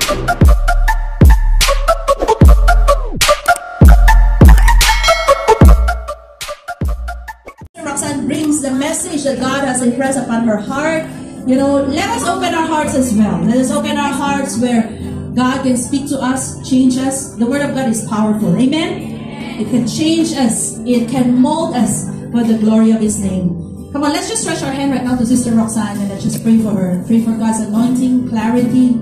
Roxanne brings the message that God has impressed upon her heart. You know, let us open our hearts as well. Let us open our hearts where God can speak to us, change us. The Word of God is powerful. Amen? It can change us. It can mold us for the glory of His name. Come on, let's just stretch our hand right now to Sister Roxanne and let's just pray for her. Pray for God's anointing, clarity,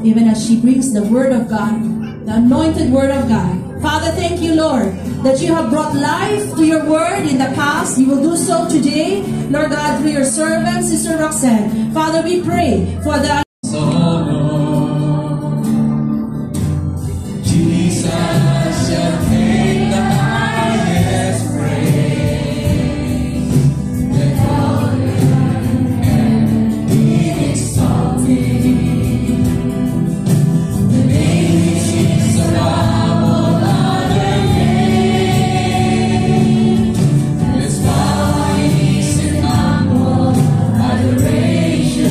even as she brings the Word of God, the anointed Word of God. Father, thank you, Lord, that you have brought life to your Word in the past. You will do so today, Lord God, through your servant, Sister Roxanne. Father, we pray for the Jesus shall take the highest praise. Let honor and be exalted. The name is above all other names. Let's bow in peace and humble adoration.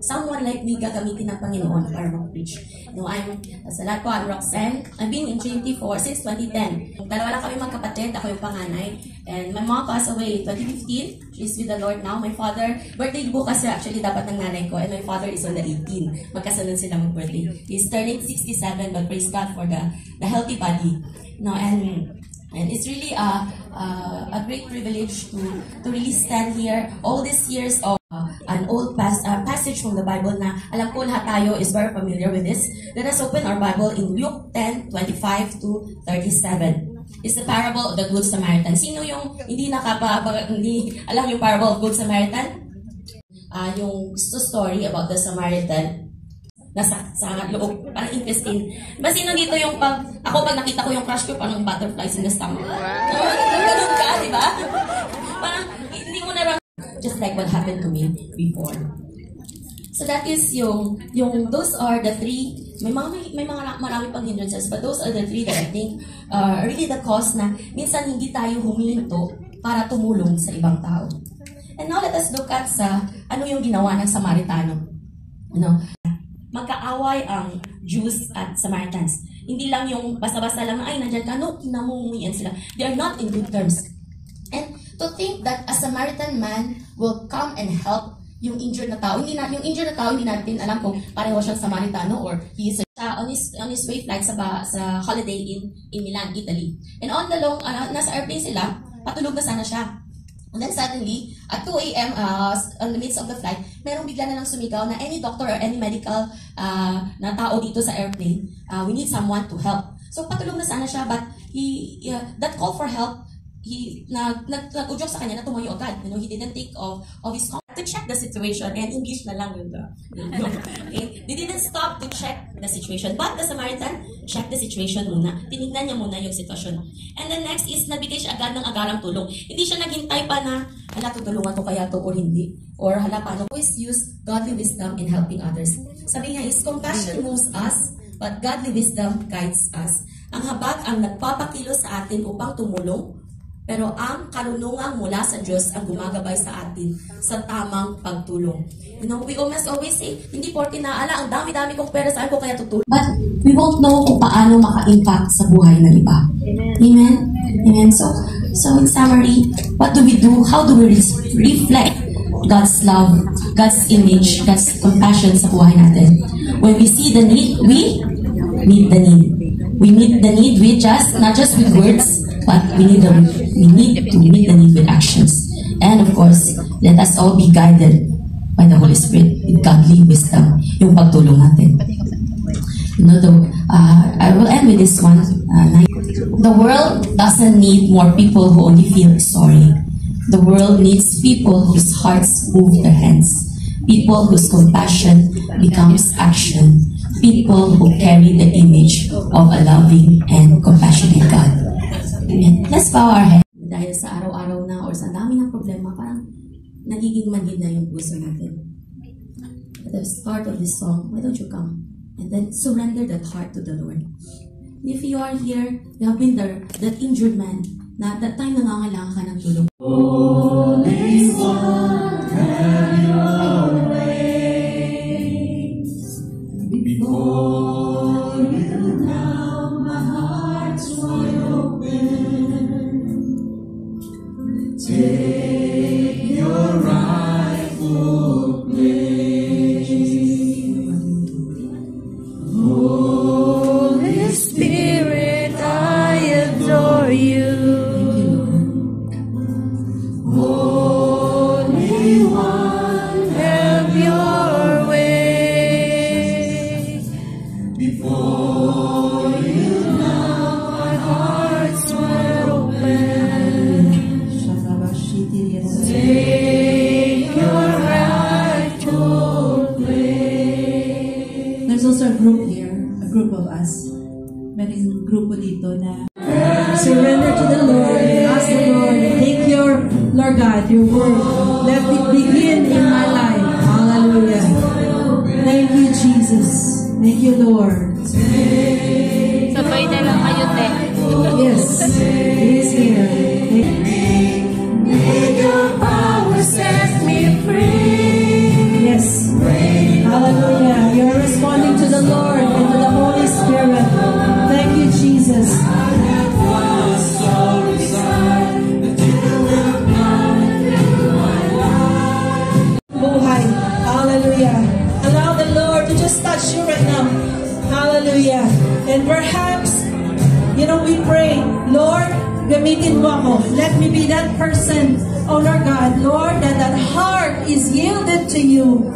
Someone like me gagamitin ng Panginoon para mag-preach. Sa lahat po, I'm Roxanne. I've been in Trinity since 2010. Dalawa lang kami magkapatid, ako yung panganay. And my mom passed away in 2015. She's with the Lord now. My father, birthday bukas actually dapat ng nanay ko. And my father is on the 18. Magkasunod sila mag-birthday. He's turning 67, but praise God for the healthy body. And it's really a great privilege to really stand here all these years of an old passage from the Bible na alam ko lahat tayo is very familiar with this. Let us open our Bible in Luke 10:25 to 37. It's the parable of the Good Samaritan. Sino yung hindi alam yung parable of Good Samaritan? Yung story about the Samaritan nasa loob, parang interesting. Ba sino dito yung pag nakita ko yung crush ko, parang butterflies in the stomach. Ganun ka, di ba? Parang hindi mo na just like what happened to me before. So that is those are the three, may marami pang hindrances, but those are the three that I think are really the cause na minsan hindi tayo huminto para tumulong sa ibang tao. And now let us look at ano yung ginawa ng Samaritano. Magkaaway ang Jews at Samaritans. Hindi lang yung basta-basta lang, ay, nandiyan ka, no, namumumian sila. They are not in good terms. And to think that a Samaritan man will come and help yung injured na tao, hindi natin alam kung pareho siyang Samaritano or he is on his way flight sa holiday in Milan, Italy. And on the nasa airplane sila, patulog na sana siya. And then suddenly, at 2 a.m. On the midst of the flight, merong bigla na lang sumigaw na any doctor or any medical na tao dito sa airplane, we need someone to help. So patulog na sana siya, but that call for help, nag-udyok sa kanya na tumayo agad. He didn't think of his to check the situation, and English na lang yun. Okay? They didn't stop to check the situation, but the Samaritan checked the situation muna. Tinignan niya muna yung sitwasyon. And the next is, nabigay siya agad ng agarang tulong. Hindi siya naghintay pa na, tutulungan ko kaya to or hindi. Or paano? Always use godly wisdom in helping others. Sabi niya is, compassion moves us, but godly wisdom guides us. Ang habag ang nagpapakilos sa atin upang tumulong, pero ang karunungan mula sa Diyos ang gumagabay sa atin sa tamang pagtulong. We almost always say, hindi porke naala, ang dami-dami kong pera, saan ko kaya tutulong? But we won't know kung paano maka-impact sa buhay ng iba. Amen? Amen? So in summary, what do we do? How do we reflect God's love, God's image, God's compassion sa buhay natin? When we see the need, we meet the need. We meet the need not just with words, but we need to meet the need with actions. And of course, let us all be guided by the Holy Spirit with godly wisdom, yung pagtulong natin. I will end with this one. The world doesn't need more people who only feel sorry. The world needs people whose hearts move their hands, people whose compassion becomes action, people who carry the image of a loving and compassionate God. Amen. Let's bow our head. Dahil sa araw-araw na or sa dami ng problema, parang nagiging manhid na yung puso natin. At the start of this song, why don't you come? And then surrender that heart to the Lord. If you are here, you have been there, that injured man, na that time nangangailangan ka ng tulong. Holy One, have your way. Before you now, my heart's wide open. Take your rightful place. Holy Spirit, I adore you. Holy One, have your way. Before you now, our hearts wide open. Take your rightful place. There's also a group here, a group of us. Meron grupo dito na surrender to the Lord, ask the Lord, take your, Lord God, your word. Let it begin in my life. Hallelujah. Thank you, Jesus. Thank you, Lord. Sabay na lang kayo, te. Yes, He is here. May your power set me free. Yes. Hallelujah. You're responding to the Lord and to the Holy Spirit. Thank you, Jesus. Buhay. Hallelujah. Allow the Lord to just touch you right now. Hallelujah. And perhaps, we pray, Lord, gamitin mo ako. Let me be that person, oh Lord God, Lord, that heart is yielded to you.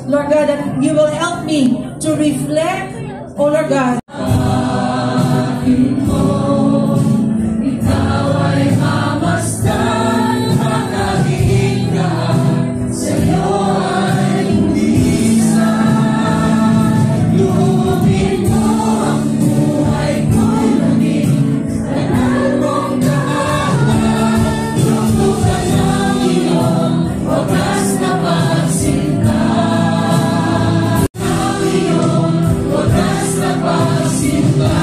Lord God, that you will help me to reflect, oh Lord God. Ikaw ay mamasdan, makahinga, sa'yo ay umisa. Lumin mo ang buhay ko'y langit, banal mong kahalan, lutugan ng iyong wagas na pagsinta. Ang iyong wagas na pagsinta.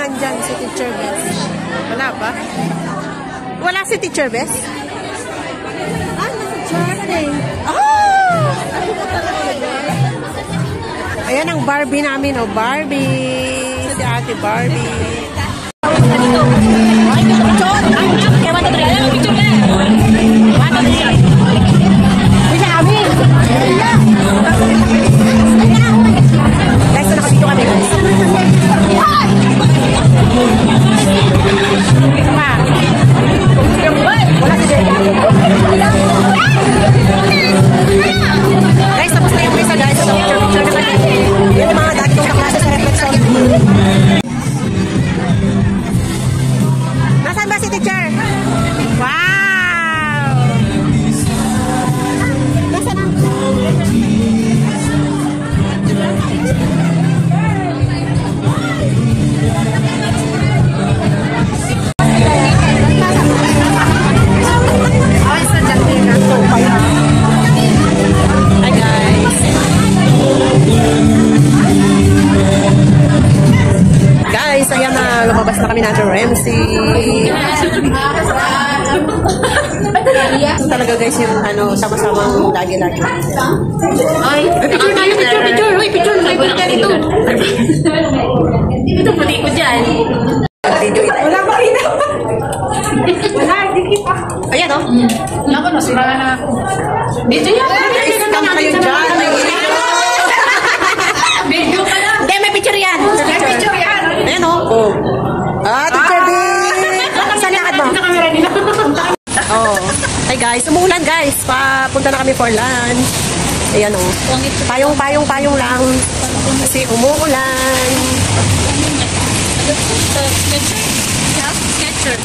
nandyan si Teacher Bess? Wala ba? Wala si Teacher Bess? Ah, nasa Journey. Oh! Ayan ang Barbie namin, oh. Barbie. Si Ate Barbie. Suot. Okay, 1, 2, 3. Ayan, picture na. 1, 2, 3. Bisa kami. Guys, so nakapito kami, guys. Wala si Jay. Guys, tapos na yung isa, guys. So, picture na kami. Yan yung mga dati kong kaklase sa reflection. Nasaan ba si teacher? Wow! Nasaan ang... Hi guys. Guys, ayan na, lumabas na kami na ng MC. Ito talaga guys yung sama-samang lagi-lagi. Ay, picture tayo, picture. Uy, picture. May picture ka dito. Ito, pati ko dyan. Wala pa rin. Wala, hindi pa. Ayan o. Naku, nasira na ako. Dito yan. Scam kayo dyan. Video ka lang. Hindi, may picture yan. May picture yan. Ayan o. Teacher B. Saan lakad mo? Sa camera nila. Oh. Hey guys, umuulan guys. Papunta na kami for lunch. Ayan o. Payong lang. Kasi umuulan. Sketcher.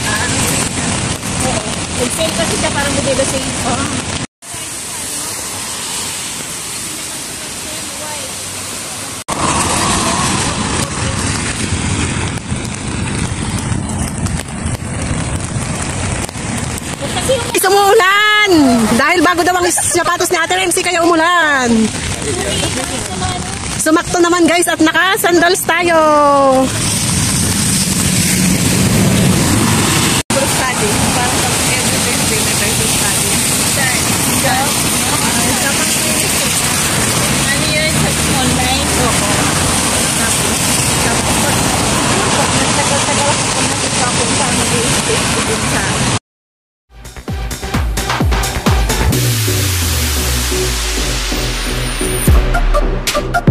Nag-sale kasi siya parang magdeba sa ito. Umuulan! Dahil bago daw ang sapatos ni Ate MC kaya umulan. Sumakto naman guys at naka-sandals tayo. Study. Parang every Thursday na tayo study. Ano yun? Sa online? Oo. Tapos nagtagal-tagal ako kung nakita ko sa mag-i-stay ko din sa Thank you.